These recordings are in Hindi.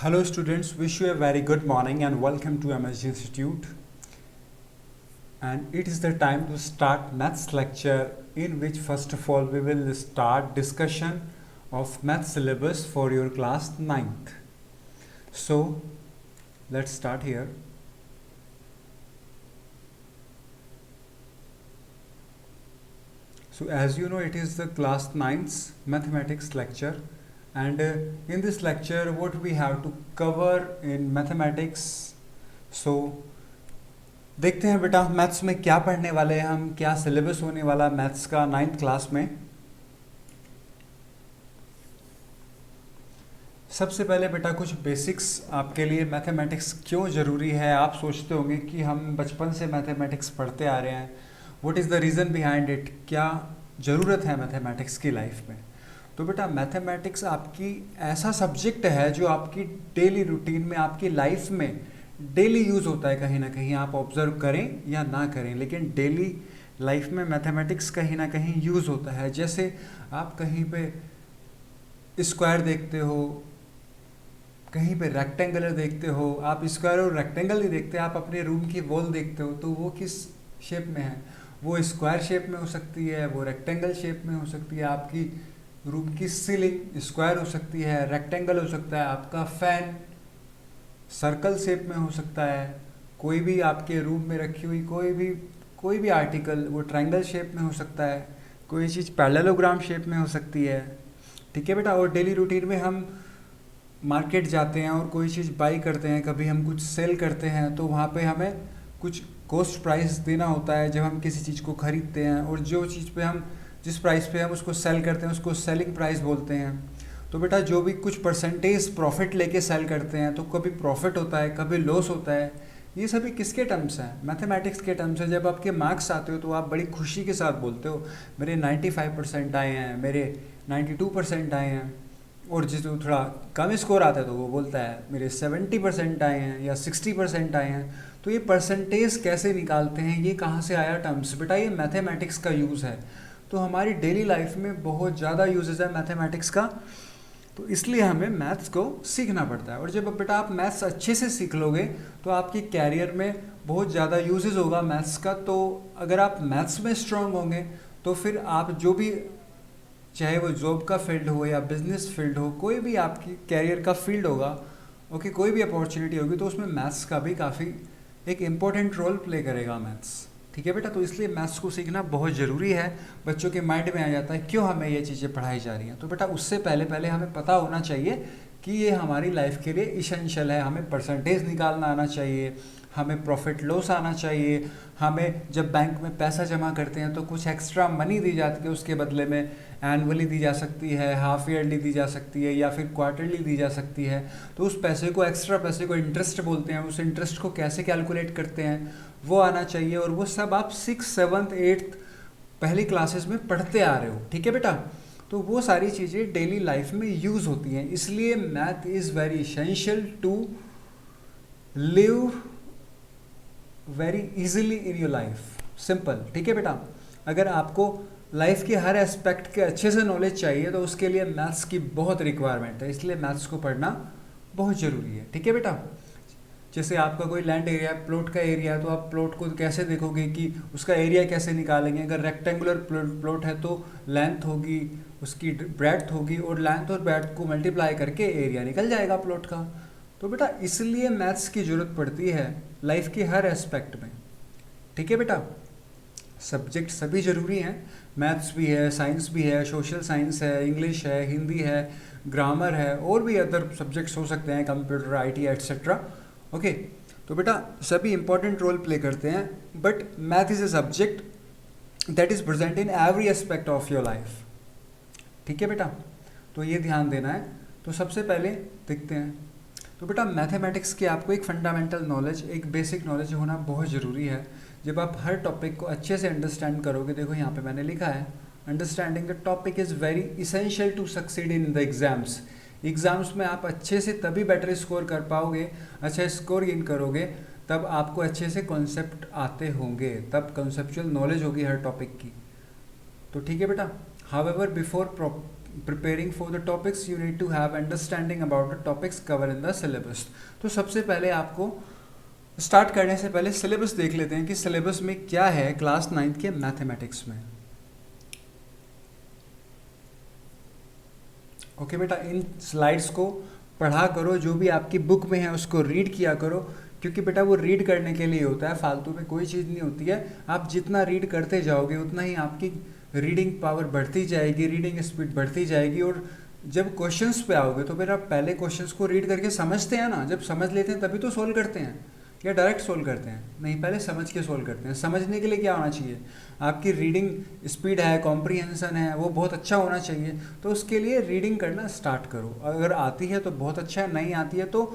Hello students, wish you a very good morning and welcome to MSG Institute. And it is the time to start maths lecture, in which first of all we will start discussion of math syllabus for your class 9th. So let's start here. So as you know, it is the class 9th mathematics lecture, and in this lecture what we have to cover in mathematics. So देखते हैं बेटा मैथ्स में क्या पढ़ने वाले हैं हम, क्या सिलेबस होने वाला मैथ्स का 9th क्लास में। सबसे पहले बेटा कुछ बेसिक्स आपके लिए, मैथमेटिक्स क्यों ज़रूरी है। आप सोचते होंगे कि हम बचपन से मैथमेटिक्स पढ़ते आ रहे हैं, what is the reason behind it, क्या ज़रूरत है मैथमेटिक्स की लाइफ में। तो बेटा मैथमेटिक्स आपकी ऐसा सब्जेक्ट है जो आपकी डेली रूटीन में, आपकी लाइफ में डेली यूज़ होता है। कहीं ना कहीं आप ऑब्जर्व करें या ना करें, लेकिन डेली लाइफ में मैथमेटिक्स कहीं ना कहीं यूज़ होता है। जैसे आप कहीं पे स्क्वायर देखते हो, कहीं पे रेक्टेंगुलर देखते हो। आप स्क्वायर और रेक्टेंगल नहीं देखते, आप अपने रूम की वॉल देखते हो, तो वो किस शेप में है, वो स्क्वायर शेप में हो सकती है, वो रेक्टेंगल शेप में हो सकती है। आपकी रूम की सीलिंग स्क्वायर हो सकती है, रेक्टेंगल हो सकता है, आपका फैन सर्कल शेप में हो सकता है, कोई भी आपके रूम में रखी हुई कोई भी आर्टिकल वो ट्रायंगल शेप में हो सकता है, कोई चीज़ पैरेललोग्राम शेप में हो सकती है। ठीक है बेटा। और डेली रूटीन में हम मार्केट जाते हैं और कोई चीज़ बाई करते हैं, कभी हम कुछ सेल करते हैं, तो वहाँ पे हमें कुछ कॉस्ट प्राइस देना होता है जब हम किसी चीज़ को ख़रीदते हैं, और जो चीज़ पे हम जिस प्राइस पे हम उसको सेल करते हैं उसको सेलिंग प्राइस बोलते हैं। तो बेटा जो भी कुछ परसेंटेज प्रॉफिट लेके सेल करते हैं, तो कभी प्रॉफिट होता है, कभी लॉस होता है। ये सभी किसके टर्म्स हैं? मैथमेटिक्स के टर्म्स हैं। जब आपके मार्क्स आते हो तो आप बड़ी खुशी के साथ बोलते हो मेरे 95% आए हैं, मेरे 92% आए हैं। और जिसको थोड़ा कम स्कोर आता है तो वो बोलता है मेरे 70% आए हैं या 60% आए हैं। तो ये परसेंटेज कैसे निकालते हैं, ये कहाँ से आया टर्म्स? बेटा ये मैथमेटिक्स का यूज़ है। तो हमारी डेली लाइफ में बहुत ज़्यादा यूजेस है मैथमेटिक्स का, तो इसलिए हमें मैथ्स को सीखना पड़ता है। और जब बेटा आप मैथ्स अच्छे से सीख लोगे तो आपके कैरियर में बहुत ज़्यादा यूजेस होगा मैथ्स का। तो अगर आप मैथ्स में स्ट्रांग होंगे तो फिर आप जो भी, चाहे वो जॉब का फील्ड हो या बिजनेस फील्ड हो, कोई भी आपकी कैरियर का फील्ड होगा, ओके, कोई भी अपॉर्चुनिटी होगी, तो उसमें मैथ्स का भी काफ़ी एक इम्पोर्टेंट रोल प्ले करेगा मैथ्स। ठीक है बेटा। तो इसलिए मैथ्स को सीखना बहुत ज़रूरी है। बच्चों के माइंड में आ जाता है क्यों हमें ये चीज़ें पढ़ाई जा रही हैं। तो बेटा उससे पहले हमें पता होना चाहिए कि ये हमारी लाइफ के लिए इसेंशियल है। हमें परसेंटेज निकालना आना चाहिए, हमें प्रॉफिट लॉस आना चाहिए, हमें जब बैंक में पैसा जमा करते हैं तो कुछ एक्स्ट्रा मनी दी जाती है, उसके बदले में एनुअली दी जा सकती है, हाफ ईयरली दी जा सकती है, या फिर क्वार्टरली दी जा सकती है। तो उस पैसे को, एक्स्ट्रा पैसे को इंटरेस्ट बोलते हैं। उस इंटरेस्ट को कैसे कैलकुलेट करते हैं वो आना चाहिए, और वो सब आप 6th 7th 8th पहली क्लासेस में पढ़ते आ रहे हो। ठीक है बेटा। तो वो सारी चीज़ें डेली लाइफ में यूज़ होती हैं, इसलिए math is very essential to live very easily in your life. Simple. ठीक है बेटा। अगर आपको लाइफ के हर एस्पेक्ट के अच्छे से नॉलेज चाहिए तो उसके लिए मैथ्स की बहुत रिक्वायरमेंट है, इसलिए मैथ्स को पढ़ना बहुत ज़रूरी है। ठीक है बेटा। जैसे आपका कोई लैंड एरिया, प्लॉट का एरिया है, तो आप प्लॉट को कैसे देखोगे कि उसका एरिया कैसे निकालेंगे। अगर रेक्टेंगुलर प्लॉट है तो लेंथ होगी, उसकी ब्रेड्थ होगी, और लेंथ और ब्रेड्थ को मल्टीप्लाई करके एरिया निकल जाएगा प्लॉट का। तो बेटा इसलिए मैथ्स की ज़रूरत पड़ती है लाइफ के हर एस्पेक्ट में। ठीक है बेटा। सब्जेक्ट सभी ज़रूरी हैं, मैथ्स भी है, साइंस भी है, सोशल साइंस है, इंग्लिश है, हिंदी है, ग्रामर है, और भी अदर सब्जेक्ट्स हो सकते हैं, कंप्यूटर, आईटी एट्सेट्रा। ओके। तो बेटा सभी इंपॉर्टेंट रोल प्ले करते हैं, but math is a subject that is present in every aspect of your life. ठीक है बेटा। तो ये ध्यान देना है। तो सबसे पहले देखते हैं। तो बेटा मैथमेटिक्स की आपको एक फंडामेंटल नॉलेज, एक बेसिक नॉलेज होना बहुत ज़रूरी है। जब आप हर टॉपिक को अच्छे से अंडरस्टैंड करोगे, देखो यहाँ पे मैंने लिखा है understanding the topic is very essential to succeed in the exams. Exams में आप अच्छे से तभी बेटर स्कोर कर पाओगे, अच्छा स्कोर गेन करोगे, तब आपको अच्छे से कॉन्सेप्ट आते होंगे, तब कॉन्सेप्चुअल नॉलेज होगी हर टॉपिक की। तो ठीक है बेटा। However before preparing for the topics you need to have understanding about the topics covered in the syllabus. तो सबसे पहले आपको स्टार्ट करने से पहले सिलेबस देख लेते हैं कि सिलेबस में क्या है क्लास 9th के मैथमेटिक्स में. ओके बेटा, इन स्लाइड्स को पढ़ा करो, जो भी आपकी बुक में है उसको रीड किया करो, क्योंकि बेटा वो रीड करने के लिए होता है, फालतू में कोई चीज़ नहीं होती है. आप जितना रीड करते जाओगे उतना ही आपकी रीडिंग पावर बढ़ती जाएगी, रीडिंग स्पीड बढ़ती जाएगी. और जब क्वेश्चंस पे आओगे तो फिर आप पहले क्वेश्चंस को रीड करके समझते हैं ना, जब समझ लेते हैं तभी तो सोल्व करते हैं, या डायरेक्ट सोल्व करते हैं? नहीं, पहले समझ के सोल्व करते हैं. समझने के लिए क्या होना चाहिए? आपकी रीडिंग स्पीड है, कॉम्प्रीहेंशन है, वो बहुत अच्छा होना चाहिए. तो उसके लिए रीडिंग करना स्टार्ट करो. अगर आती है तो बहुत अच्छा है, नहीं आती है तो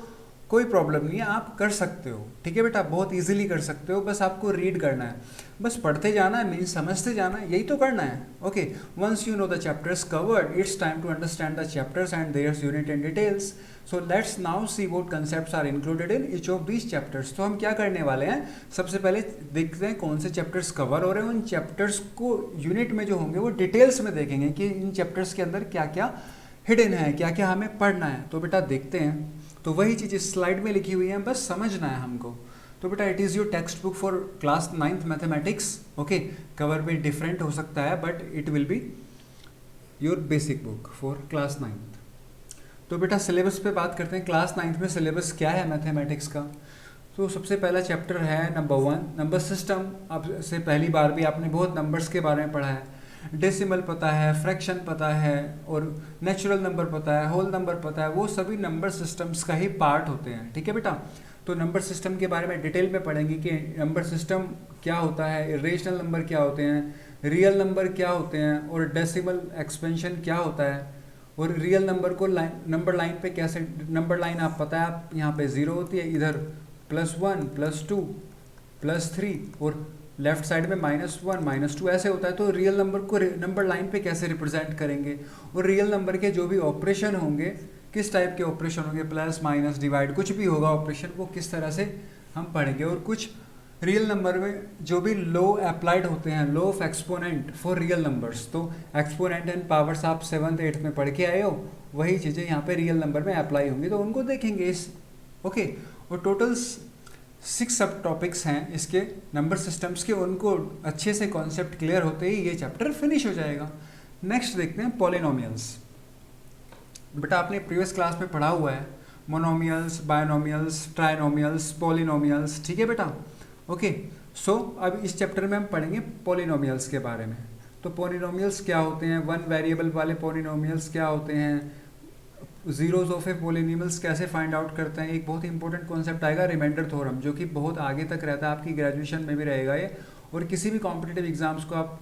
कोई प्रॉब्लम नहीं है, आप कर सकते हो. ठीक है बेटा, बहुत इजीली कर सकते हो. बस आपको रीड करना है, बस पढ़ते जाना है, मीन्स समझते जाना है, यही तो करना है. Okay, once you know the chapters covered, it's time to understand the chapters and theirs unit and details. So let's now see what concepts are included in each of these chapters. तो हम क्या करने वाले हैं, सबसे पहले देखते हैं कौन से चैप्टर्स कवर हो रहे हैं. उन चैप्टर्स को यूनिट में जो होंगे वो डिटेल्स में देखेंगे कि इन चैप्टर्स के अंदर क्या क्या हिडन है, क्या क्या हमें पढ़ना है. तो बेटा देखते हैं. तो वही चीज़ इस स्लाइड में लिखी हुई है, बस समझना है हमको. तो बेटा it is your text book for class 9th mathematics. Okay, cover भी डिफरेंट हो सकता है but it will be your basic book for class 9th. तो बेटा सिलेबस पे बात करते हैं. क्लास 9th में सिलेबस क्या है मैथमेटिक्स का? तो सबसे पहला चैप्टर है नंबर 1, नंबर सिस्टम. अब से पहली बार भी आपने बहुत नंबर्स के बारे में पढ़ा है. डेसिमल पता है, फ्रैक्शन पता है, और नेचुरल नंबर पता है, होल नंबर पता है. वो सभी नंबर सिस्टम्स का ही पार्ट होते हैं. ठीक है बेटा, तो नंबर सिस्टम के बारे में डिटेल में पढ़ेंगे कि नंबर सिस्टम क्या होता है, इरेशनल नंबर क्या होते हैं, रियल नंबर क्या होते हैं, और डेसिमल एक्सपेंशन क्या होता है, और रियल नंबर को नंबर लाइन पे कैसे, नंबर लाइन आप पता है, आप यहाँ पे 0 होती है, इधर +1 +2 +3 और लेफ्ट साइड में -1 -2 ऐसे होता है. तो रियल नंबर को नंबर लाइन पे कैसे रिप्रेजेंट करेंगे, और रियल नंबर के जो भी ऑपरेशन होंगे, किस टाइप के ऑपरेशन होंगे, प्लस माइनस डिवाइड कुछ भी होगा ऑपरेशन, वो किस तरह से हम पढ़ेंगे. और कुछ रियल नंबर में जो भी लॉ अप्लाइड होते हैं, law of exponent for real numbers. तो एक्सपोनेंट एंड पावर्स आप 7th 8th में पढ़ के आए हो, वही चीज़ें यहाँ पे रियल नंबर में अप्लाई होंगी, तो उनको देखेंगे इस. ओके, और टोटल 6 सब टॉपिक्स हैं इसके नंबर सिस्टम्स के. उनको अच्छे से कॉन्सेप्ट क्लियर होते ही ये चैप्टर फिनिश हो जाएगा. नेक्स्ट देखते हैं पॉलिनोमियल्स. बेटा आपने प्रीवियस क्लास में पढ़ा हुआ है मोनोमियल्स, बायनोमियल्स, ट्राइनोमियल्स, पॉलिनोमियल्स. ठीक है बेटा. ओके, सो अब इस चैप्टर में हम पढ़ेंगे पॉलिनोमियल्स के बारे में. तो पॉलिनोमियल्स क्या होते हैं, 1 वेरिएबल वाले पॉलिनोमियल्स क्या होते हैं, जीरोज ऑफ ए पॉलिनोमियल्स कैसे फाइंड आउट करते हैं. एक बहुत ही इंपॉर्टेंट कॉन्सेप्ट आएगा रिमाइंडर थ्योरम, जो कि बहुत आगे तक रहता है, आपकी ग्रेजुएशन में भी रहेगा ये, और किसी भी कॉम्पिटिटिव एग्जाम्स को आप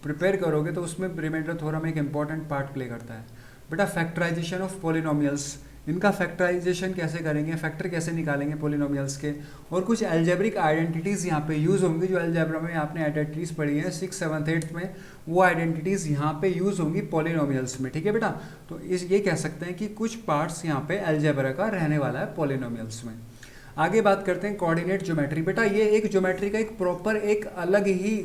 प्रिपेयर करोगे तो उसमें रिमाइंडर थ्योरम एक इंपॉर्टेंट पार्ट प्ले करता है. बेटा फैक्टराइजेशन ऑफ पॉलिनोमियल्स, इनका फैक्टराइजेशन कैसे करेंगे, फैक्टर कैसे निकालेंगे पॉलिनोमियल्स के, और कुछ एल्जेब्रिक आइडेंटिटीज़ यहाँ पे यूज़ होंगी. जो एल्जेब्रा में आपने आइडेंटिटीज़ पढ़ी हैं 6th 7th 8th में, वो आइडेंटिटीज़ यहाँ पे यूज़ होंगी पॉलिनोमियल्स में. ठीक है बेटा, तो ये कह सकते हैं कि कुछ पार्ट्स यहाँ पे एल्जेब्रा का रहने वाला है पॉलिनोमियल्स में. आगे बात करते हैं कोऑर्डिनेट ज्योमेट्री. बेटा ये एक ज्योमेट्री का एक प्रॉपर एक अलग ही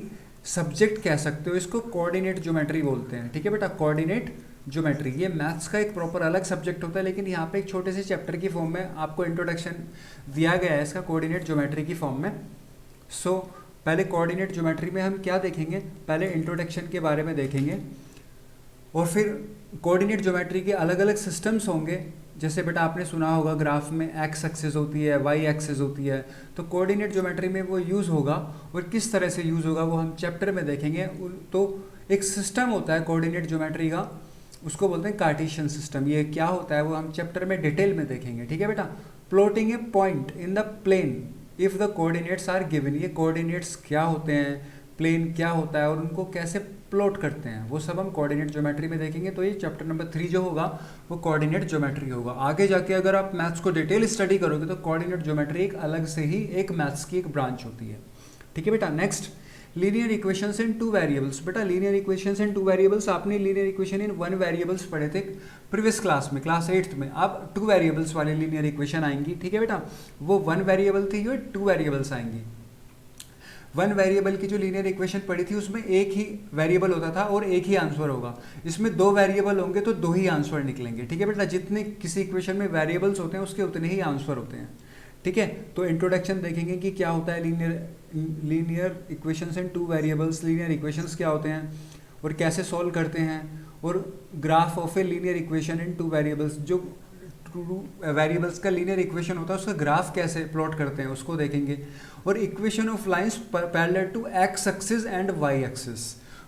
सब्जेक्ट कह सकते हो, इसको कोऑर्डिनेट ज्योमेट्री बोलते हैं. ठीक है बेटा, कोऑर्डिनेट ज्योमेट्री ये मैथ्स का एक प्रॉपर अलग सब्जेक्ट होता है, लेकिन यहाँ पे एक छोटे से चैप्टर की फॉर्म में आपको इंट्रोडक्शन दिया गया है इसका कोऑर्डिनेट ज्योमेट्री की फॉर्म में. सो पहले कोऑर्डिनेट ज्योमेट्री में हम क्या देखेंगे, पहले इंट्रोडक्शन के बारे में देखेंगे, और फिर कोऑर्डिनेट ज्योमेट्री के अलग अलग सिस्टम्स होंगे. जैसे बेटा आपने सुना होगा ग्राफ में एक्स एक्सिस होती है, वाई एक्सिस होती है, तो कोऑर्डिनेट ज्योमेट्री में वो यूज़ होगा, और किस तरह से यूज़ होगा वो हम चैप्टर में देखेंगे. तो एक सिस्टम होता है कोऑर्डिनेट ज्योमेट्री का, उसको बोलते हैं कार्टेशियन सिस्टम. ये क्या होता है वो हम चैप्टर में डिटेल में देखेंगे. ठीक है बेटा, plotting a point in the plane if the coordinates are given. ये कोऑर्डिनेट्स क्या होते हैं, प्लेन क्या होता है, और उनको कैसे प्लॉट करते हैं, वो सब हम कोऑर्डिनेट ज्योमेट्री में देखेंगे. तो ये चैप्टर नंबर 3 जो होगा वो कोऑर्डिनेट ज्योमेट्री होगा. आगे जाके अगर आप मैथ्स को डिटेल स्टडी करोगे तो कोऑर्डिनेट ज्योमेट्री एक अलग से ही एक मैथ्स की एक ब्रांच होती है. ठीक है बेटा. नेक्स्ट लीनियर इक्वेशंस इन 2 वेरिएबल्स. बेटा लीनियर इक्वेशंस इन 2 वेरिएबल्स, आपने लीनियर इक्वेशन इन 1 वेरिएबल्स पढ़े थे प्रीवियस क्लास में, क्लास 8th में. अब 2 वेरिएबल्स वाले लीनियर इक्वेशन आएंगी. ठीक है बेटा, वो 1 वेरिएबल थी, ये 2 वेरिएबल्स आएंगी. वन वेरिएबल की जो लीनियर इक्वेशन पड़ी थी उसमें एक ही वेरिएबल होता था और एक ही आंसर होगा। इसमें दो वेरिएबल होंगे तो दो ही आंसर निकलेंगे। ठीक है बेटा, जितने किसी इक्वेशन में वेरिएबल्स होते हैं उसके उतने ही आंसर होते हैं। ठीक है, तो इंट्रोडक्शन देखेंगे कि क्या होता है linear equations and two variables, linear equations क्या होते हैं और कैसे सॉल्व करते हैं, और graph of a linear equation in two variables, जो टू वेरिएबल्स का लीनियर इक्वेशन होता है उसका ग्राफ कैसे प्लॉट करते हैं उसको देखेंगे, और equation of lines parallel to x axis and y axis.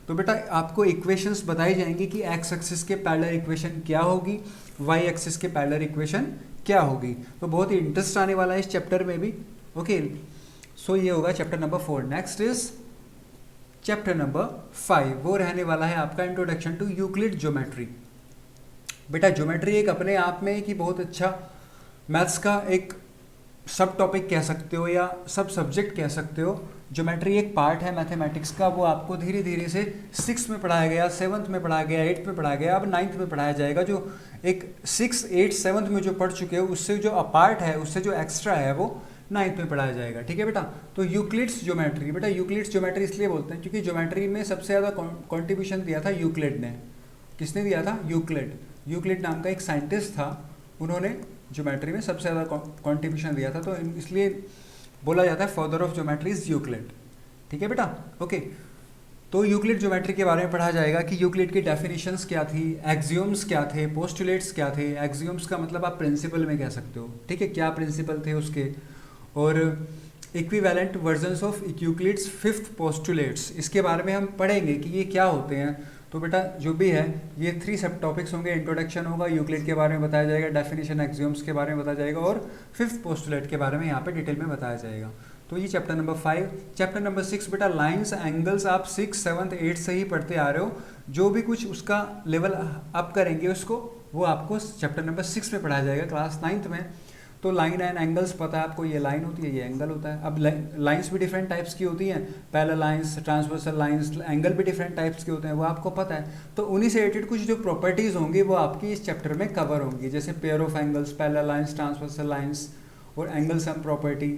तो बेटा आपको इक्वेशंस बताई जाएंगी कि एक्स एक्सिस के पैरेलल इक्वेशन क्या होगी, वाई एक्सिस के पैरेलल इक्वेशन क्या होगी। तो बहुत ही इंटरेस्ट आने वाला है इस चैप्टर में भी। ओके, सो ये होगा chapter number 4। Next is chapter number 5, वो रहने वाला है आपका इंट्रोडक्शन टू यूक्लिड ज्योमेट्री। बेटा ज्योमेट्री एक अपने आप में एक ही बहुत अच्छा मैथ्स का एक सब टॉपिक कह सकते हो या सब सब्जेक्ट कह सकते हो। ज्योमेट्री एक पार्ट है मैथमेटिक्स का, वो आपको धीरे धीरे से 6 में पढ़ाया गया, 7th में पढ़ाया गया, 8th में पढ़ाया गया, अब 9th में पढ़ाया जाएगा। जो एक 6, 8, 7th में जो पढ़ चुके हो उससे जो अपार्ट है, उससे जो एक्स्ट्रा है वो 9th में पढ़ाया जाएगा। ठीक है बेटा, तो यूक्लिड्स ज्योमेट्री, बेटा यूक्लिड्स ज्योमेट्री इसलिए बोलते हैं क्योंकि ज्योमेट्री में सबसे ज़्यादा कॉन्ट्रीब्यूशन दिया था यूक्लिड ने। किसने दिया था? यूक्लिड। यूक्लिड नाम का एक साइंटिस्ट था, उन्होंने ज्योमेट्री में सबसे ज़्यादा कॉन्ट्रीब्यूशन दिया था, तो इसलिए बोला जाता है father of geometry is Euclid. ठीक है बेटा, ओके। तो यूक्लिड ज्योमेट्री के बारे में पढ़ा जाएगा कि यूक्लिड की डेफिनेशंस क्या थी, एक्सियोम्स क्या थे, पोस्टुलेट्स क्या थे। एक्सियोम्स का मतलब आप प्रिंसिपल में कह सकते हो, ठीक है, क्या प्रिंसिपल थे उसके, और equivalent versions of Euclid's 5th postulates, इसके बारे में हम पढ़ेंगे कि ये क्या होते हैं। तो बेटा जो भी है ये 3 सब टॉपिक्स होंगे। इंट्रोडक्शन होगा, यूक्लिड के बारे में बताया जाएगा, डेफिनेशन एक्सियोम्स के बारे में बताया जाएगा, और 5th पोस्टुलेट के बारे में यहाँ पे डिटेल में बताया जाएगा। तो ये चैप्टर नंबर 5। चैप्टर नंबर 6 बेटा लाइंस एंगल्स आप 6, 7th, 8th से ही पढ़ते आ रहे हो। जो भी कुछ उसका लेवल अप करेंगे उसको, वो आपको चैप्टर नंबर 6 में पढ़ाया जाएगा क्लास 9th में। तो लाइन एंड एंगल्स पता है आपको, ये लाइन होती है, ये एंगल होता है। अब लाइंस भी डिफरेंट टाइप्स की होती हैं, parallel lines, transversal lines, angle भी डिफरेंट टाइप्स के होते हैं, वो आपको पता है। तो उन्हीं से रिलेटेड कुछ जो प्रॉपर्टीज़ होंगी वो आपकी इस चैप्टर में कवर होंगी, जैसे pair of angles, parallel lines, transversal lines, और angle sum property,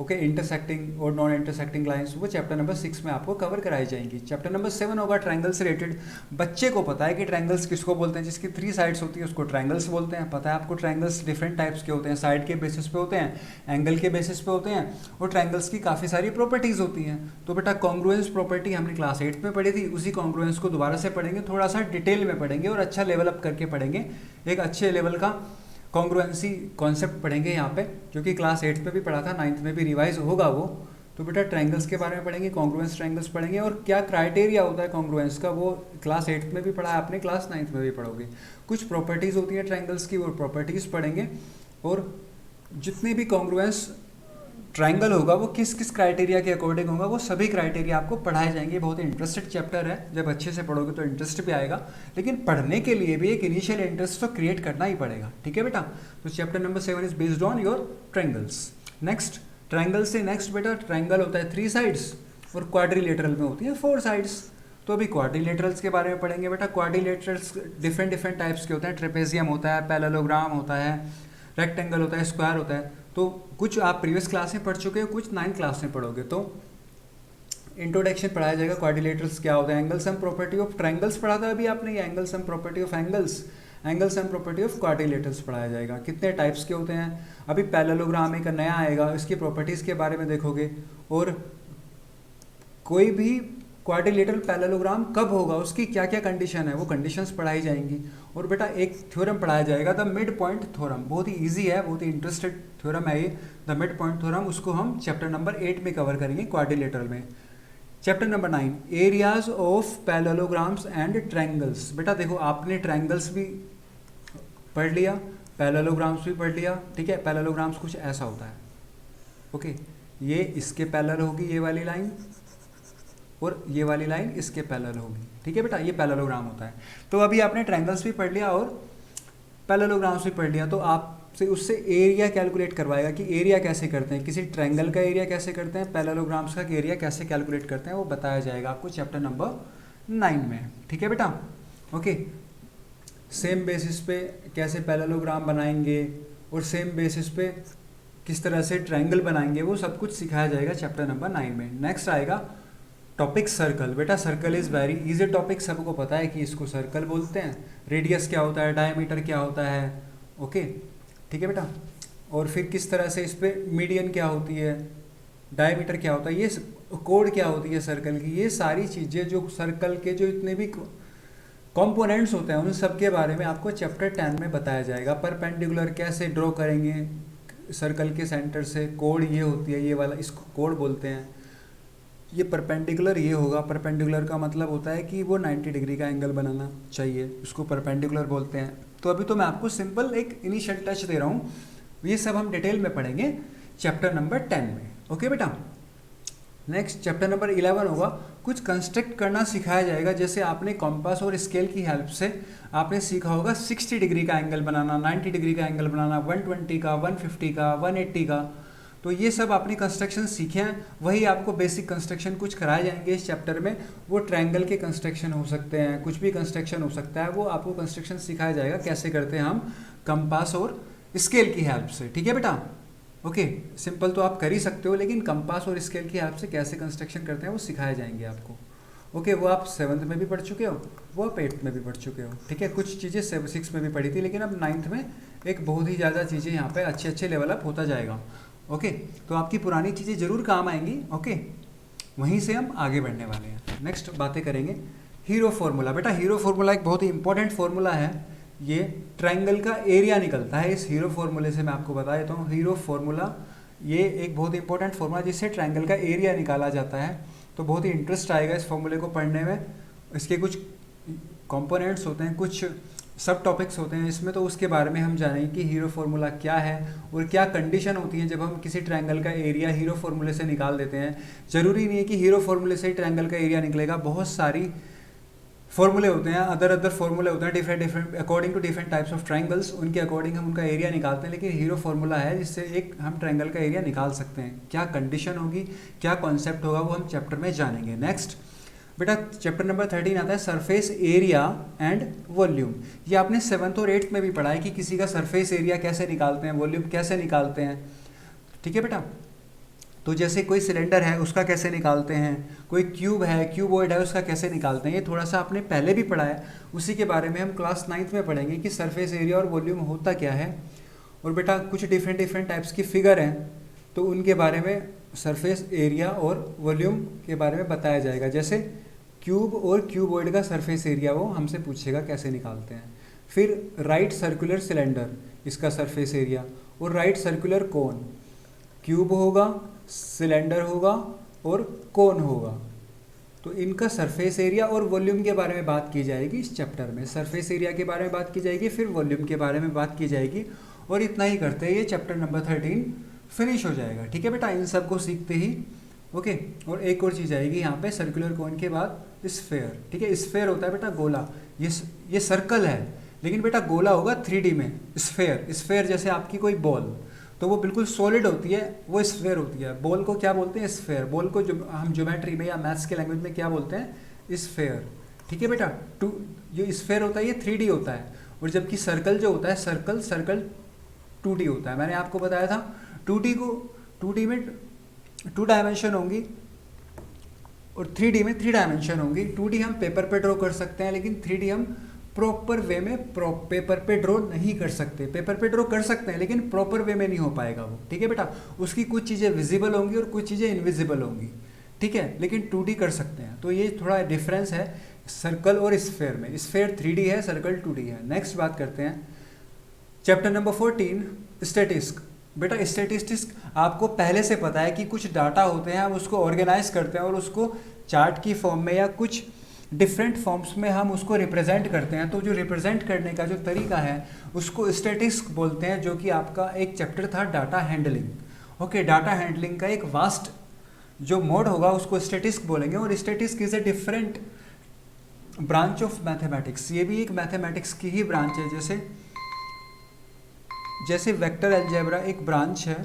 okay, intersecting और नॉन इंटरसेक्टिंग लाइंस, वो चैप्टर नंबर 6 में आपको कवर कराई जाएंगी। चैप्टर नंबर 7 होगा ट्रायंगल से रिलेटेड। बच्चे को पता है कि ट्रायंगल्स किसको बोलते हैं, जिसकी 3 साइड्स होती है उसको ट्रायंगल्स बोलते हैं। पता है आपको ट्रायंगल्स डिफरेंट टाइप्स के होते हैं, साइड के बेसिस पे होते हैं, एंगल के बेसिस पे होते हैं, और ट्रायंगल्स की काफ़ी सारी प्रॉपर्टीज़ होती हैं। तो बेटा कॉन्ग्रुएंस प्रॉपर्टी हमने क्लास 8 में पढ़ी थी, उसी कॉन्ग्रुएंस को दोबारा से पढ़ेंगे, थोड़ा सा डिटेल में पढ़ेंगे और अच्छा लेवल अप करके पढ़ेंगे। एक अच्छे लेवल का कॉन्ग्रुएंसी कॉन्सेप्ट पढ़ेंगे यहाँ पे, जो कि क्लास 8 में भी पढ़ा था, 9th में भी रिवाइज होगा वो। तो बेटा ट्रायंगल्स के बारे में पढ़ेंगे, कॉन्ग्रुएंस ट्रायंगल्स पढ़ेंगे, और क्या क्राइटेरिया होता है कॉन्ग्रुएंस का वो क्लास 8 में भी पढ़ा है आपने, क्लास 9th में भी पढ़ोगे। कुछ प्रॉपर्टीज़ होती है ट्रायंगल्स की, वो प्रॉपर्टीज़ पढ़ेंगे, और जितने भी कॉन्ग्रुएंस ट्रायंगल होगा वो किस किस क्राइटेरिया के अकॉर्डिंग होगा, वो सभी क्राइटेरिया आपको पढ़ाए जाएंगे। बहुत ही इंटरेस्टेड चैप्टर है, जब अच्छे से पढ़ोगे तो इंटरेस्ट भी आएगा, लेकिन पढ़ने के लिए भी एक इनिशियल इंटरेस्ट तो क्रिएट करना ही पड़ेगा। ठीक है बेटा, तो chapter number 7 is based on your triangles. Next triangle से नेक्स्ट बेटा ट्रायंगल होता है 3 साइड्स, और क्वाड्रिलेटरल में होती है 4 साइड्स। तो अभी क्वाड्रिलेटरल्स के बारे में पढ़ेंगे बेटा। क्वाड्रिलेटरल्स डिफरेंट टाइप्स के होते हैं, ट्रेपेजियम होता है, पैरेललोग्राम होता है, रेक्टेंगल होता है, स्क्वायर होता है। तो कुछ आप प्रीवियस क्लास में पढ़ चुके हो, कुछ 9th क्लास में पढ़ोगे। तो इंट्रोडक्शन पढ़ाया जाएगा, क्वाड्रिलेटरल्स क्या होता है, angle sum property of triangles पढ़ा था अभी आपने, ये angle sum property of angles, angle sum property of quadrilaterals पढ़ाया जाएगा। कितने टाइप्स के होते हैं, अभी पैरेललोग्राम एक नया आएगा, इसकी प्रॉपर्टीज़ के बारे में देखोगे, और कोई भी क्वाड्रिलेटरल पैरेललोग्राम कब होगा, उसकी क्या क्या कंडीशन है, वो कंडीशंस पढ़ाई जाएंगी। और बेटा एक थ्योरम पढ़ाया जाएगा, द मिड पॉइंट थ्योरम, बहुत ही इजी है, बहुत ही इंटरेस्टेड थ्योरम है ये, द मिड पॉइंट थ्योरम। उसको हम चैप्टर नंबर 8 में कवर करेंगे क्वाड्रिलेटरल में। Chapter number 9 areas of parallelograms and triangles. बेटा देखो आपने ट्रायंगल्स भी पढ़ लिया, पैरेललोग्राम्स भी पढ़ लिया, ठीक है। पैरेललोग्राम्स कुछ ऐसा होता है, ओके, ये इसके पैरेलल होगी ये वाली लाइन, और ये वाली लाइन इसके पैरेलल होगी, ठीक है बेटा, ये पैरेललोग्राम होता है। तो अभी आपने ट्रायंगल्स भी पढ़ लिया और पैरेललोग्राम्स भी पढ़ लिया, तो आपसे उससे एरिया कैलकुलेट करवाएगा कि एरिया कैसे करते हैं, किसी ट्रायंगल का एरिया कैसे करते हैं, पैरेललोग्राम्स का एरिया कैसे कैलकुलेट करते हैं, वो बताया जाएगा आपको चैप्टर नंबर 9 में, ठीक है बेटा, ओके। सेम बेसिस पे कैसे पैरेललोग्राम बनाएंगे, और सेम बेसिस पे किस तरह से ट्रायंगल बनाएंगे, वो सब कुछ सिखाया जाएगा चैप्टर नंबर 9 में। नेक्स्ट आएगा टॉपिक सर्कल। बेटा circle is very easy topic, सबको पता है कि इसको सर्कल बोलते हैं। रेडियस क्या होता है, डायमीटर क्या होता है, ओके ठीक है बेटा। और फिर किस तरह से इस पर मीडियन क्या होती है, डायमीटर क्या होता है, ये कोड क्या होती है सर्कल की, ये सारी चीज़ें जो सर्कल के जो इतने भी कंपोनेंट्स होते हैं उन सब के बारे में आपको चैप्टर 10 में बताया जाएगा। परपेंडिकुलर कैसे ड्रॉ करेंगे सर्कल के सेंटर से, कोड ये होती है, ये वाला इसको कोड बोलते हैं। ये परपेंडिकुलर ये होगा, परपेंडिकुलर का मतलब होता है कि वो 90 डिग्री का एंगल बनाना चाहिए, उसको परपेंडिकुलर बोलते हैं। तो अभी तो मैं आपको सिंपल एक इनिशियल टच दे रहा हूँ, ये सब हम डिटेल में पढ़ेंगे चैप्टर नंबर 10 में, ओके बेटा। नेक्स्ट चैप्टर नंबर 11 होगा, कुछ कंस्ट्रक्ट करना सिखाया जाएगा। जैसे आपने कॉम्पास और स्केल की हेल्प से आपने सीखा होगा 60 डिग्री का एंगल बनाना, 90 डिग्री का एंगल बनाना, 120 का, 150 का, 180 का। तो ये सब आपने कंस्ट्रक्शन सीखे हैं, वही आपको बेसिक कंस्ट्रक्शन कुछ कराए जाएंगे इस चैप्टर में। वो ट्रायंगल के कंस्ट्रक्शन हो सकते हैं, कुछ भी कंस्ट्रक्शन हो सकता है, वो आपको कंस्ट्रक्शन सिखाया जाएगा कैसे करते हैं हम कंपास और स्केल की हेल्प से, ठीक है बेटा। ओके सिंपल तो आप कर ही सकते हो, लेकिन कंपास और स्केल की हेल्प से कैसे कंस्ट्रक्शन करते हैं वो सिखाए जाएंगे आपको। ओके वो आप 7th में भी पढ़ चुके हो, वो आप 8th में भी पढ़ चुके हो, ठीक है। कुछ चीज़ें 6 में भी पढ़ी थी, लेकिन अब 9th में एक बहुत ही ज़्यादा चीज़ें यहाँ पे अच्छे लेवल अप होता जाएगा। ओके तो आपकी पुरानी चीज़ें ज़रूर काम आएंगी, ओके वहीं से हम आगे बढ़ने वाले हैं। नेक्स्ट बातें करेंगे हीरो फार्मूला। बेटा हीरो फार्मूला एक बहुत ही इंपॉर्टेंट फार्मूला है, ये ट्रायंगल का एरिया निकलता है इस हीरो फार्मूले से। मैं आपको बता देता हूँ हीरो फार्मूला ये एक बहुत इंपॉर्टेंट फार्मूला जिससे ट्रायंगल का एरिया निकाला जाता है। तो बहुत ही इंटरेस्ट आएगा इस फार्मूले को पढ़ने में। इसके कुछ कंपोनेंट्स होते हैं, कुछ सब टॉपिक्स होते हैं इसमें, तो उसके बारे में हम जानेंगे कि हीरो फार्मूला क्या है और क्या कंडीशन होती है जब हम किसी ट्रायंगल का एरिया हीरो फार्मूले से निकाल देते हैं। ज़रूरी नहीं है कि हीरो फार्मूले से ही ट्रायंगल का एरिया निकलेगा, बहुत सारी फॉर्मूले होते हैं, अदर फॉर्मूले होते हैं different according to different types of triangles, उनके अकॉर्डिंग हम उनका एरिया निकालते हैं। लेकिन हीरो फार्मूला है जिससे एक हम ट्रायंगल का एरिया निकाल सकते हैं। क्या कंडीशन होगी, क्या कॉन्सेप्ट होगा, वो हम चैप्टर में जानेंगे। नेक्स्ट बेटा चैप्टर नंबर 13 आता है सरफेस एरिया एंड वॉल्यूम। ये आपने 7th और 8th में भी पढ़ा है कि किसी का सरफेस एरिया कैसे निकालते हैं, वॉल्यूम कैसे निकालते हैं, ठीक है बेटा। तो जैसे कोई सिलेंडर है उसका कैसे निकालते हैं, कोई क्यूब है, क्यूबॉइड है, उसका कैसे निकालते हैं, ये थोड़ा सा आपने पहले भी पढ़ा है। उसी के बारे में हम क्लास 9th में पढ़ेंगे कि सरफेस एरिया और वॉल्यूम होता क्या है। और बेटा कुछ डिफरेंट टाइप्स की फिगर हैं, तो उनके बारे में सरफेस एरिया और वॉल्यूम के बारे में बताया जाएगा। जैसे क्यूब और क्यूबॉइड का सरफेस एरिया वो हमसे पूछेगा कैसे निकालते हैं। फिर राइट सर्कुलर सिलेंडर, इसका सरफेस एरिया, और राइट सर्कुलर कोन, क्यूब होगा, सिलेंडर होगा और कोन होगा, तो इनका सरफेस एरिया और वॉल्यूम के बारे में बात की जाएगी इस चैप्टर में। सरफेस एरिया के बारे में बात की जाएगी, फिर वॉल्यूम के बारे में बात की जाएगी, और इतना ही करते हैं ये चैप्टर नंबर 13 फिनिश हो जाएगा, ठीक है बेटा। इन सब को सीखते ही ओके। और एक और चीज़ आएगी यहाँ पे सर्कुलर कोन के बाद स्फेयर, ठीक है। स्फेयर होता है बेटा गोला, ये सर्कल है लेकिन बेटा गोला होगा 3D में। स्फेयर जैसे आपकी कोई बॉल, तो वो बिल्कुल सॉलिड होती है, वो स्फेयर होती है। बॉल को क्या बोलते हैं, स्फेयर। बॉल को जो हम ज्योमेट्री में या मैथ्स के लैंग्वेज में क्या बोलते हैं, स्फेयर, ठीक है बेटा। जो स्फेयर होता है ये 3D होता है, और जबकि सर्कल जो होता है सर्कल 2D होता है। मैंने आपको बताया था 2D में 2 डायमेंशन होंगी और 3D में 3 डायमेंशन होंगी। 2D हम पेपर पे ड्रॉ कर सकते हैं, लेकिन 3D हम प्रॉपर वे में पेपर पे ड्रॉ नहीं कर सकते। पेपर पे ड्रॉ कर सकते हैं लेकिन प्रॉपर वे में नहीं हो पाएगा वो, ठीक है बेटा। उसकी कुछ चीज़ें विजिबल होंगी और कुछ चीज़ें इनविजिबल होंगी, ठीक है, लेकिन 2D कर सकते हैं। तो ये थोड़ा डिफरेंस है सर्कल और स्फेयर में। स्फेयर 3D है, सर्कल 2D है। नेक्स्ट बात करते हैं चैप्टर नंबर 14 स्टैटिस्टिक्स। बेटा स्टैटिस्टिक्स आपको पहले से पता है कि कुछ डाटा होते हैं, हम उसको ऑर्गेनाइज करते हैं और उसको चार्ट की फॉर्म में या कुछ डिफरेंट फॉर्म्स में हम उसको रिप्रेजेंट करते हैं। तो जो रिप्रेजेंट करने का जो तरीका है उसको स्टैटिस्टिक्स बोलते हैं, जो कि आपका एक चैप्टर था data handling. Okay data handling का एक वास्ट जो मोड होगा उसको स्टैटिस्टिक्स बोलेंगे। और statistics is a different branch of mathematics. ये भी एक मैथमेटिक्स की ही ब्रांच है। जैसे वेक्टर अलजेब्रा एक ब्रांच है,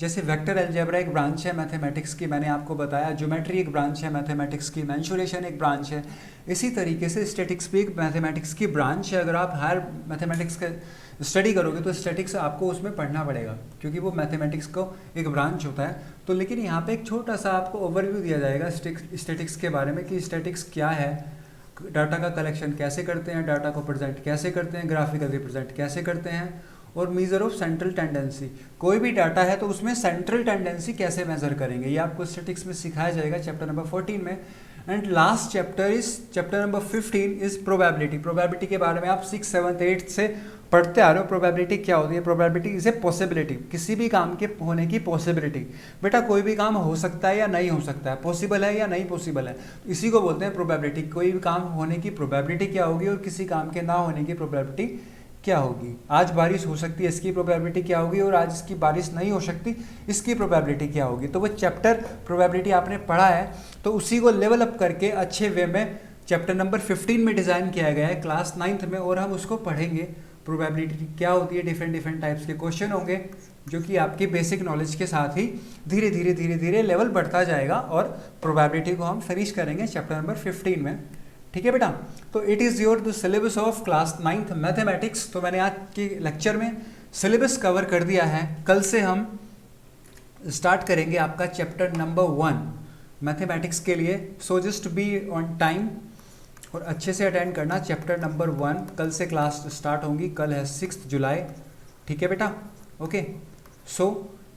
जैसे वेक्टर अलजेब्रा एक ब्रांच है मैथमेटिक्स की, मैंने आपको बताया, ज्योमेट्री एक ब्रांच है मैथमेटिक्स की, मेंसुरेशन एक ब्रांच है, इसी तरीके से स्टैटिक्स भी एक मैथमेटिक्स की ब्रांच है। अगर आप हायर मैथमेटिक्स का स्टडी करोगे तो स्टैटिक्स आपको उसमें पढ़ना पड़ेगा, क्योंकि वो मैथमेटिक्स को एक ब्रांच होता है। तो लेकिन यहाँ पे एक छोटा सा आपको ओवरव्यू दिया जाएगा स्टैटिक्स के बारे में कि स्टैटिक्स क्या है, डाटा का कलेक्शन कैसे करते हैं, डाटा को प्रेजेंट कैसे करते हैं, ग्राफिकल रिप्रेजेंट कैसे करते हैं, और मेजर ऑफ सेंट्रल टेंडेंसी, कोई भी डाटा है तो उसमें सेंट्रल टेंडेंसी कैसे मेजर करेंगे, ये आपको स्टैटिक्स में सिखाया जाएगा चैप्टर नंबर 14 में। And last chapter number 15 is probability. Probability के बारे में आप 6, 7, 8 से पढ़ते आ रहे हो। प्रोबेबिलिटी क्या होती है? प्रोबेबिलिटी इज ए पॉसिबिलिटी, किसी भी काम के होने की पॉसिबिलिटी। बेटा कोई भी काम हो सकता है या नहीं हो सकता है, पॉसिबल है या नहीं पॉसिबल है, इसी को बोलते हैं प्रोबेबिलिटी। कोई भी काम होने की प्रोबेबिलिटी क्या होगी और किसी काम के ना होने की प्रोबेबिलिटी क्या होगी। आज बारिश हो सकती है, इसकी प्रोबेबिलिटी क्या होगी, और आज इसकी बारिश नहीं हो सकती, इसकी प्रोबेबिलिटी क्या होगी। तो वो चैप्टर प्रोबेबिलिटी आपने पढ़ा है, तो उसी को लेवल अप करके अच्छे वे में चैप्टर नंबर 15 में डिज़ाइन किया गया है क्लास 9th में, और हम उसको पढ़ेंगे। प्रोबेबिलिटी क्या होती है, डिफरेंट टाइप्स के क्वेश्चन होंगे, जो कि आपकी बेसिक नॉलेज के साथ ही धीरे धीरे लेवल बढ़ता जाएगा, और प्रोबेबिलिटी को हम फिनिश करेंगे चैप्टर नंबर 15 में। ठीक है बेटा, तो it is your the syllabus of class 9th mathematics. तो मैंने आज के लेक्चर में सिलेबस कवर कर दिया है। कल से हम स्टार्ट करेंगे आपका चैप्टर नंबर 1 मैथमेटिक्स के लिए। So just be on time और अच्छे से अटेंड करना चैप्टर नंबर 1। कल से क्लास स्टार्ट होंगी, कल है 6 जुलाई। ठीक है बेटा, ओके। सो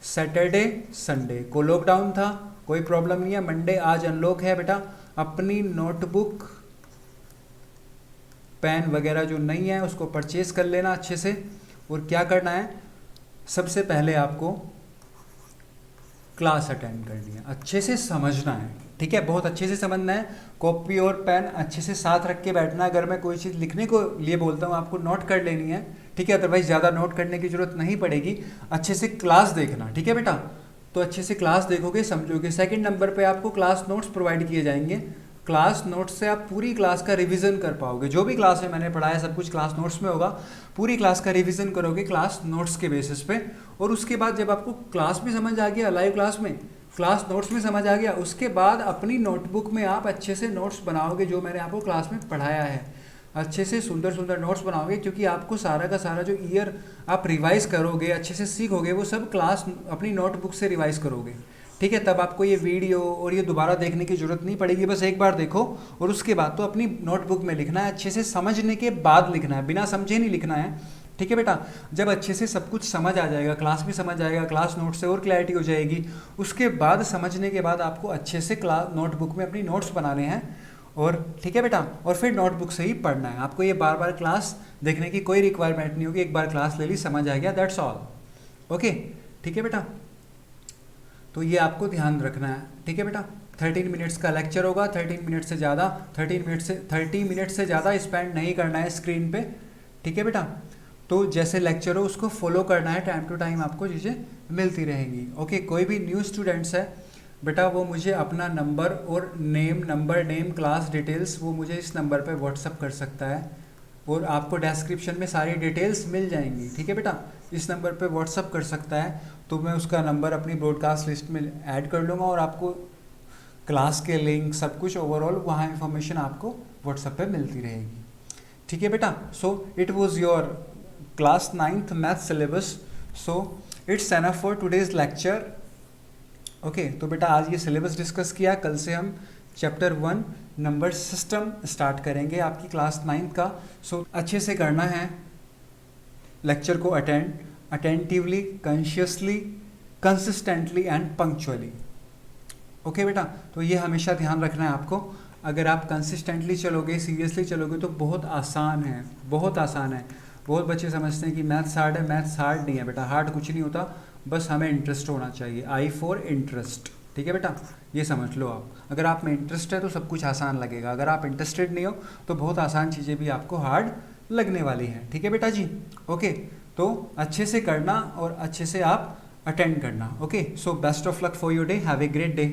सैटरडे संडे को लॉकडाउन था, कोई प्रॉब्लम नहीं है। मंडे आज अनलॉक है बेटा। अपनी नोटबुक पेन वगैरह जो नहीं है उसको परचेज कर लेना अच्छे से। और क्या करना है, सबसे पहले आपको क्लास अटेंड करनी है, अच्छे से समझना है। ठीक है, बहुत अच्छे से समझना है। कॉपी और पेन अच्छे से साथ रख के बैठना है। अगर मैं कोई चीज़ लिखने को लिए बोलता हूँ आपको नोट कर लेनी है। ठीक है, अदरवाइज ज़्यादा नोट करने की जरूरत नहीं पड़ेगी। अच्छे से क्लास देखना, ठीक है बेटा। तो अच्छे से क्लास देखोगे, समझोगे। सेकंड नंबर पे आपको क्लास नोट्स प्रोवाइड किए जाएंगे। क्लास नोट्स से आप पूरी क्लास का रिवीजन कर पाओगे। जो भी क्लास में मैंने पढ़ाया सब कुछ क्लास नोट्स में होगा। पूरी क्लास का रिवीजन करोगे क्लास नोट्स के बेसिस पे। और उसके बाद जब आपको क्लास भी समझ आ गया, लाइव क्लास में क्लास नोट्स में समझ आ गया, उसके बाद अपनी नोटबुक में आप अच्छे से नोट्स बनाओगे जो मैंने आपको क्लास में पढ़ाया है। अच्छे से सुंदर नोट्स बनाओगे, क्योंकि आपको सारा का सारा जो ईयर आप रिवाइज करोगे, अच्छे से सीखोगे, वो सब क्लास अपनी नोटबुक से रिवाइज करोगे। ठीक है, तब आपको ये वीडियो और ये दोबारा देखने की जरूरत नहीं पड़ेगी। बस एक बार देखो और उसके बाद तो अपनी नोटबुक में लिखना है। अच्छे से समझने के बाद लिखना है, बिना समझे नहीं लिखना है। ठीक है बेटा, जब अच्छे से सब कुछ समझ आ जाएगा, क्लास भी समझ आएगा, क्लास नोट से और क्लैरिटी हो जाएगी, उसके बाद समझने के बाद आपको अच्छे से क्लास नोटबुक में अपनी नोट्स बनाने हैं। और ठीक है बेटा, और फिर नोटबुक से ही पढ़ना है। आपको ये बार बार क्लास देखने की कोई रिक्वायरमेंट नहीं होगी। एक बार क्लास ले ली, समझ आ गया, दैट्स ऑल। ओके, ठीक है बेटा, तो ये आपको ध्यान रखना है। ठीक है बेटा, 13 मिनट्स का लेक्चर होगा। 30 मिनट से ज़्यादा स्पेंड नहीं करना है स्क्रीन पे। ठीक है बेटा, तो जैसे लेक्चर हो उसको फॉलो करना है। टाइम टू टाइम आपको चीज़ें मिलती रहेंगी। ओके, कोई भी न्यू स्टूडेंट्स है बेटा, वो मुझे अपना नंबर और नेम क्लास डिटेल्स वो मुझे इस नंबर पे व्हाट्सअप कर सकता है, और आपको डिस्क्रिप्शन में सारी डिटेल्स मिल जाएंगी। ठीक है बेटा, इस नंबर पे व्हाट्सअप कर सकता है, तो मैं उसका नंबर अपनी ब्रॉडकास्ट लिस्ट में ऐड कर लूँगा, और आपको क्लास के लिंक सब कुछ ओवरऑल वहाँ इन्फॉर्मेशन आपको व्हाट्सएप पे मिलती रहेगी। ठीक है बेटा, so it was your class 9th math syllabus. So it's enough for today's lecture. Okay, तो बेटा आज ये सिलेबस डिस्कस किया। कल से हम चैप्टर 1 नंबर सिस्टम स्टार्ट करेंगे आपकी क्लास 9th का। सो अच्छे से करना है लेक्चर को attentively, consciously, consistently and punctually. Okay बेटा, तो ये हमेशा ध्यान रखना है आपको। अगर आप कंसिस्टेंटली चलोगे, सीरियसली चलोगे, तो बहुत आसान है, बहुत आसान है। बहुत बच्चे समझते हैं कि मैथ्स हार्ड है। मैथ्स हार्ड नहीं है बेटा, हार्ड कुछ नहीं होता, बस हमें इंटरेस्ट होना चाहिए। I for interest. ठीक है बेटा, ये समझ लो आप। अगर आप में इंटरेस्ट है तो सब कुछ आसान लगेगा। अगर आप इंटरेस्टेड नहीं हो तो बहुत आसान चीज़ें भी आपको हार्ड लगने वाली हैं। ठीक है बेटा जी, ओके। तो अच्छे से करना और अच्छे से आप अटेंड करना। Okay, so best of luck for your day, have a great day.